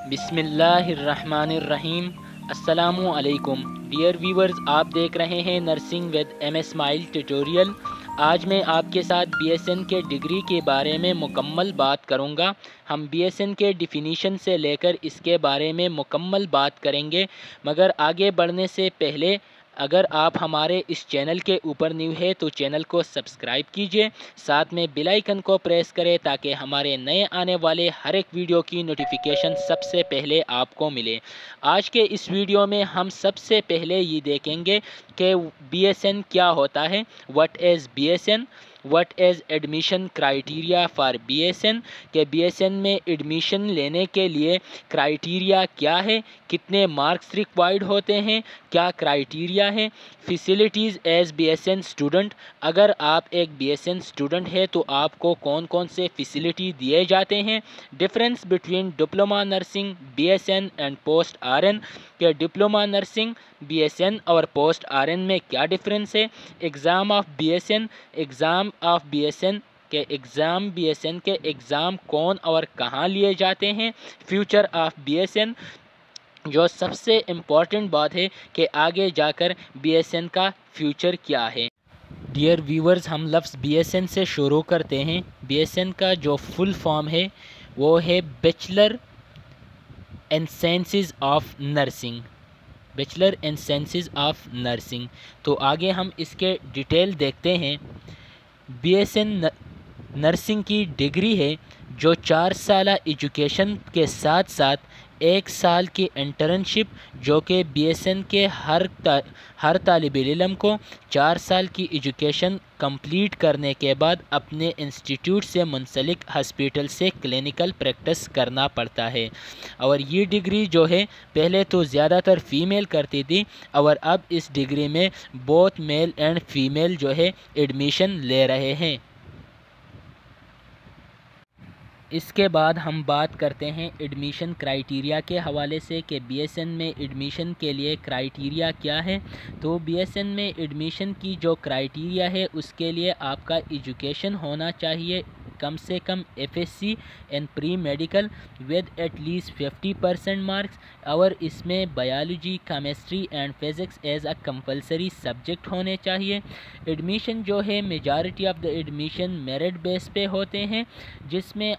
बिस्मिल्लाहिर्रहमानिर्रहीम। अस्सलामु अलैकुम डियर व्यूवर्स, आप देख रहे हैं nursing with MS smile tutorial. आज मैं आपके साथ BSN के डिग्री के बारे में मुकम्मल बात करूंगा। हम BSN के डिफिनीशन से लेकर इसके बारे में मुकम्मल बात करेंगे, मगर आगे बढ़ने से पहले अगर आप हमारे इस चैनल के ऊपर न्यू है तो चैनल को सब्सक्राइब कीजिए, साथ में बेल आइकन को प्रेस करें ताकि हमारे नए आने वाले हर एक वीडियो की नोटिफिकेशन सबसे पहले आपको मिले। आज के इस वीडियो में हम सबसे पहले ये देखेंगे कि BSN क्या होता है, what is BSN, what is admission criteria for BSN, कि BSN में एडमिशन लेने के लिए क्राइटेरिया क्या है, कितने मार्क्स रिक्वायर्ड होते हैं, क्या क्राइटेरिया है, फैसिलिटीज़ एज BSN स्टूडेंट। अगर आप एक BSN स्टूडेंट है तो आपको कौन कौन से फैसिलिटी दिए जाते हैं, difference between diploma nursing BSN and post RN, कि डिप्लोमा नर्सिंग BSN और पोस्ट RN में क्या डिफरेंस है, exam of BSN, exam of BSN के एग्ज़ाम BSN के एग्ज़ाम कौन और कहाँ लिए जाते हैं, फ्यूचर ऑफ BSN, जो सबसे इम्पॉर्टेंट बात है कि आगे जाकर BSN का फ्यूचर क्या है। डियर व्यूवर्स, हम लफ्ज़ BSN से शुरू करते हैं। BSN का जो फुल फॉर्म है वो है bachelor in sciences of nursing, bachelor in sciences of nursing. तो आगे हम इसके डिटेल देखते हैं। BSN नर्सिंग की डिग्री है जो 4 साल एजुकेशन के साथ साथ 1 साल की इंटर्नशिप, जो कि BSN के हर तालिब इल्म को 4 साल की एजुकेशन कंप्लीट करने के बाद अपने इंस्टीट्यूट से मुंसलिक हॉस्पिटल से क्लिनिकल प्रैक्टिस करना पड़ता है। और ये डिग्री जो है पहले तो ज़्यादातर फ़ीमेल करती थी, और अब इस डिग्री में बोथ मेल एंड फीमेल जो है एडमिशन ले रहे हैं। इसके बाद हम बात करते हैं एडमिशन क्राइटेरिया के हवाले से कि BSN में एडमिशन के लिए क्राइटेरिया क्या है। तो BSN में एडमिशन की जो क्राइटेरिया है उसके लिए आपका एजुकेशन होना चाहिए कम से कम FSC in pre medical with at least 50% marks, और इसमें biology, chemistry and physics as a compulsory subject होने चाहिए। एडमिशन जो है majority of the admission merit base पे होते हैं, जिसमें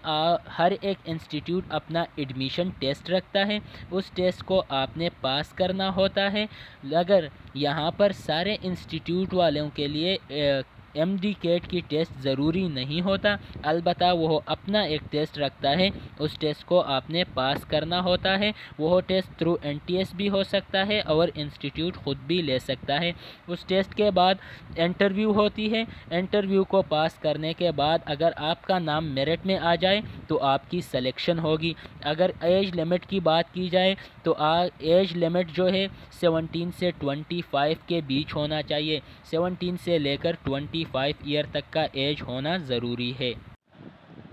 हर एक इंस्टीट्यूट अपना एडमिशन टेस्ट रखता है, उस टेस्ट को आपने पास करना होता है। अगर यहाँ पर सारे इंस्टीट्यूट वालों के लिए MD कैट की टेस्ट ज़रूरी नहीं होता, अलबत्ता वो अपना एक टेस्ट रखता है, उस टेस्ट को आपने पास करना होता है। वो टेस्ट थ्रू NTS भी हो सकता है और इंस्टीट्यूट ख़ुद भी ले सकता है। उस टेस्ट के बाद इंटरव्यू होती है। इंटरव्यू को पास करने के बाद अगर आपका नाम मेरिट में आ जाए तो आपकी सिलेक्शन होगी। अगर एज लिमिट की बात की जाए तो एज लिमिट जो है 17 से 25 के बीच होना चाहिए। 17 से लेकर 25 ईयर तक का एज होना ज़रूरी है।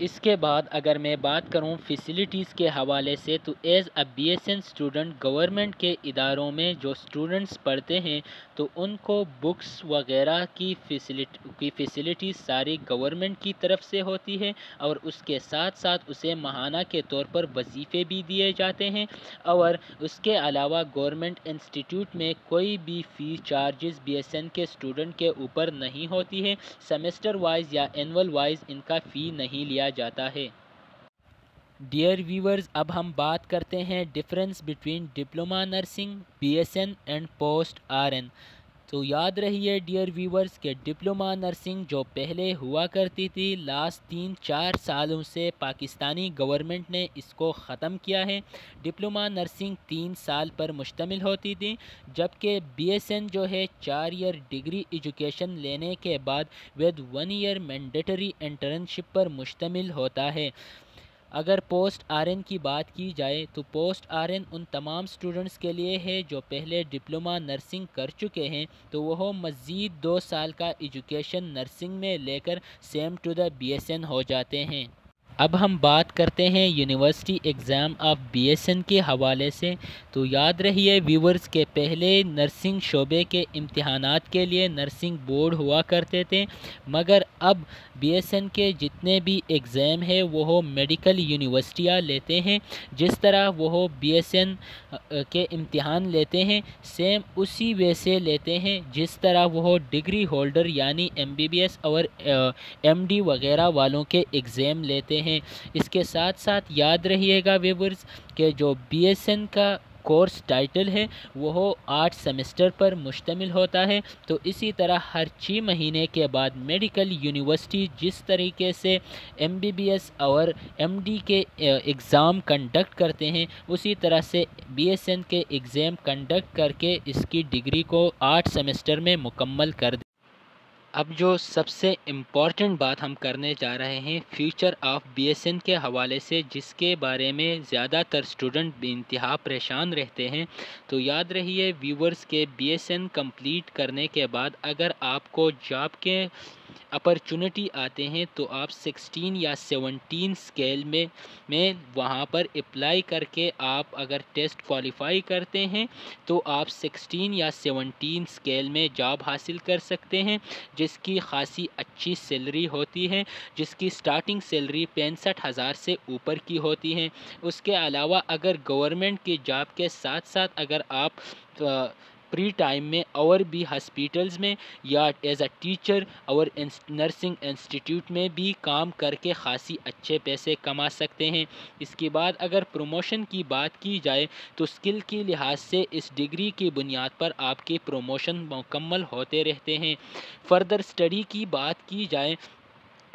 इसके बाद अगर मैं बात करूं फैसिलिटीज़ के हवाले से, तो as a BSN student government के इदारों में जो स्टूडेंट्स पढ़ते हैं तो उनको बुक्स वगैरह की फैसिलिटीज़ सारी गवर्नमेंट की तरफ से होती है, और उसके साथ साथ उसे माहाना के तौर पर वजीफ़े भी दिए जाते हैं। और उसके अलावा गवर्नमेंट इंस्टीट्यूट में कोई भी फ़ीस चार्जेस BSN के स्टूडेंट के ऊपर नहीं होती है। सेमेस्टर वाइज या एनुअल वाइज इनका फ़ी नहीं लिया जाता है। डियर व्यूवर्स, अब हम बात करते हैं difference between diploma nursing BSN and post RN। तो याद रहिए डियर व्यूवर्स के डिप्लोमा नर्सिंग जो पहले हुआ करती थी, लास्ट 3-4 सालों से पाकिस्तानी गवर्नमेंट ने इसको ख़त्म किया है। डिप्लोमा नर्सिंग 3 साल पर मुश्तमिल होती थी, जबकि BSN जो है 4 ईयर डिग्री एजुकेशन लेने के बाद विद 1 ईयर मैंडेटरी इंटर्नशिप पर मुश्तमिल होता है। अगर पोस्ट RN की बात की जाए तो पोस्ट RN उन तमाम स्टूडेंट्स के लिए है जो पहले डिप्लोमा नर्सिंग कर चुके हैं, तो वह मज़ीद 2 साल का एजुकेशन नर्सिंग में लेकर सेम टू द BSN हो जाते हैं। اب ہم بات کرتے ہیں یونیورسٹی ایگزام آف BSN کے حوالے سے۔ تو یاد رہیے ویورز کے پہلے نرسنگ شعبے کے امتحانات کے لیے نرسنگ بورڈ ہوا کرتے تھے، مگر اب BSN کے جتنے بھی ایگزام ہیں وہ میڈیکل یونیورسٹیاں لیتے ہیں۔ جس طرح وہ BSN کے امتحان لیتے ہیں سیم اسی وے سے لیتے ہیں جس طرح وہ ڈگری ہولڈر یعنی MBBS اور MD وغیرہ والوں کے ایگزام لیتے ہیں۔ اس کے ساتھ ساتھ یاد رہیے گا ویورز کہ جو BSN کا کورس ٹائٹل ہے وہ 8 سیمسٹر پر مشتمل ہوتا ہے۔ تو اسی طرح ہر 6 مہینے کے بعد میڈیکل یونیورسٹی جس طریقے سے MBBS اور MD کے ایگزام کنڈکٹ کرتے ہیں اسی طرح سے BSN کے ایگزام کنڈکٹ کر کے اس کی ڈگری کو 8 سیمسٹر میں مکمل کر دیں۔ اب جو سب سے امپورٹنٹ بات ہم کرنے جا رہے ہیں فیوچر آف BSN کے حوالے سے، جس کے بارے میں زیادہ تر اسٹوڈنٹ بے انتہا پریشان رہتے ہیں۔ تو یاد رہیے ویورز کے BSN کمپلیٹ کرنے کے بعد اگر آپ کو جاب کے اپرچونٹی آتے ہیں تو آپ 16 یا 17 اسکیل میں وہاں پر اپلائی کر کے آپ اگر ٹیسٹ کوالیفائی کرتے ہیں تو آپ 16 یا 17 اسکیل میں جاب حاصل کر سکتے ہیں، جس کی خاصی اچھی سیلری ہوتی ہے، جس کی سٹارٹنگ سیلری 65,000 سے اوپر کی ہوتی ہے۔ اس کے علاوہ اگر گورنمنٹ کی جاب کے ساتھ ساتھ اگر آپ پری ٹائم میں اور بھی ہاسپیٹلز میں یا ایز اے ٹیچر اور نرسنگ انسٹیٹیوٹ میں بھی کام کر کے خاصی اچھے پیسے کما سکتے ہیں۔ اس کے بعد اگر پروموشن کی بات کی جائے تو اسکل کی لحاظ سے اس ڈگری کی بنیاد پر آپ کی پروموشن مکمل ہوتے رہتے ہیں۔ فردر اسٹڈی کی بات کی جائے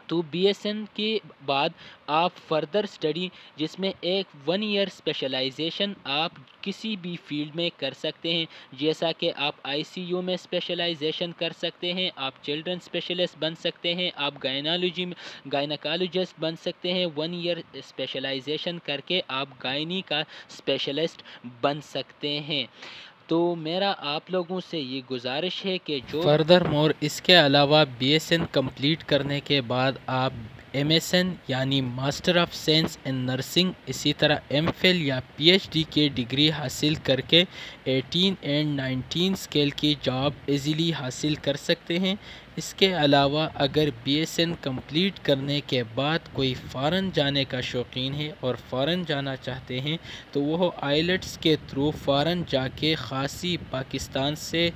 تو BSN کے بعد آپ فردر اسٹڈی جس میں ایک 1 ایئر اسپیشلائزیشن آپ کسی بھی فیلڈ میں کر سکتے ہیں، جیسا کہ آپ ICU میں اسپیشلائزیشن کر سکتے ہیں، آپ چلڈرن اسپیشلسٹ بن سکتے ہیں، آپ گائنیکالوجسٹ بن سکتے ہیں۔ 1 ایئر اسپیشلائزیشن کر کے آپ گائنی کا اسپیشلسٹ بن سکتے ہیں۔ تو میرا آپ لوگوں سے یہ گزارش ہے کہ جو فردر مور اس کے علاوہ BSN کمپلیٹ کرنے کے بعد آپ MSN یعنی master of science in nursing, اسی طرح MPhil یا PhD کی ڈگری حاصل کر کے 18 اینڈ 19 اسکیل کی جاب ایزیلی حاصل کر سکتے ہیں۔ اس کے علاوہ اگر BSN کمپلیٹ کرنے کے بعد کوئی فارن جانے کا شوقین ہے اور فارن جانا چاہتے ہیں تو وہ IELTS کے تھرو فارن جا کے خاصی پاکستان سے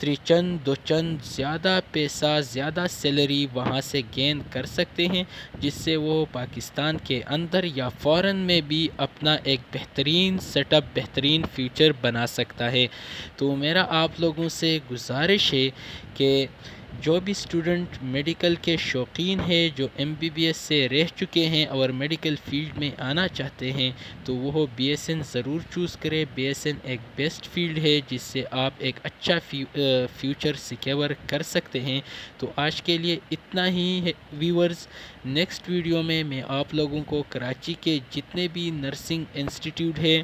3 زیادہ پیسہ زیادہ سیلری وہاں سے گین کر سکتے ہیں، جس سے وہ پاکستان کے اندر یا فارن میں بھی اپنا ایک بہترین سیٹ اپ بہترین فیوچر بنا سکتا ہے۔ تو میرا آپ لوگوں سے گزارش ہے کہ جو بھی اسٹوڈنٹ میڈیکل کے شوقین ہے، جو MBBS سے رہ چکے ہیں اور میڈیکل فیلڈ میں آنا چاہتے ہیں تو وہ BSN ضرور چوز کرے۔ BSN ایک بیسٹ فیلڈ ہے جس سے آپ ایک اچھا فیوچر سیکیور کر سکتے ہیں۔ تو آج کے لیے اتنا ہی ہے ویورز۔ نیکسٹ ویڈیو میں آپ لوگوں کو کراچی کے جتنے بھی نرسنگ انسٹیٹیوٹ ہے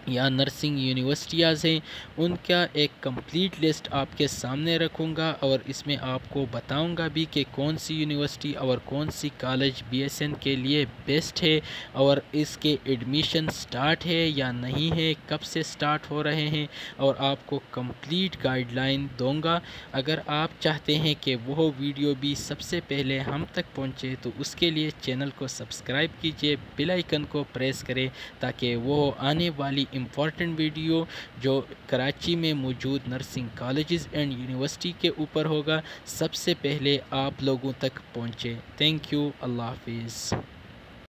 یا نرسنگ یونیورسٹیاز ہیں ان کا ایک کمپلیٹ لسٹ آپ کے سامنے رکھوں گا، اور اس میں آپ کو بتاؤں گا بھی کہ کون سی یونیورسٹی اور کون سی کالج BSN کے لیے بیسٹ ہے، اور اس کے ایڈمیشن سٹارٹ ہے یا نہیں ہے، کب سے سٹارٹ ہو رہے ہیں، اور آپ کو کمپلیٹ گائیڈ لائن دوں گا۔ اگر آپ چاہتے ہیں کہ وہ ویڈیو بھی سب سے پہلے ہم تک پہنچے تو اس کے لیے چینل کو سبسکرائب کیجئے، بیل آئیکن کو پریس کریں تاکہ وہ آنے والی امپورٹنٹ ویڈیو جو کراچی میں موجود نرسنگ کالجز اینڈ یونیورسٹی کے اوپر ہوگا سب سے پہلے آپ لوگوں تک پہنچے۔ تھینک یو، اللہ حافظ۔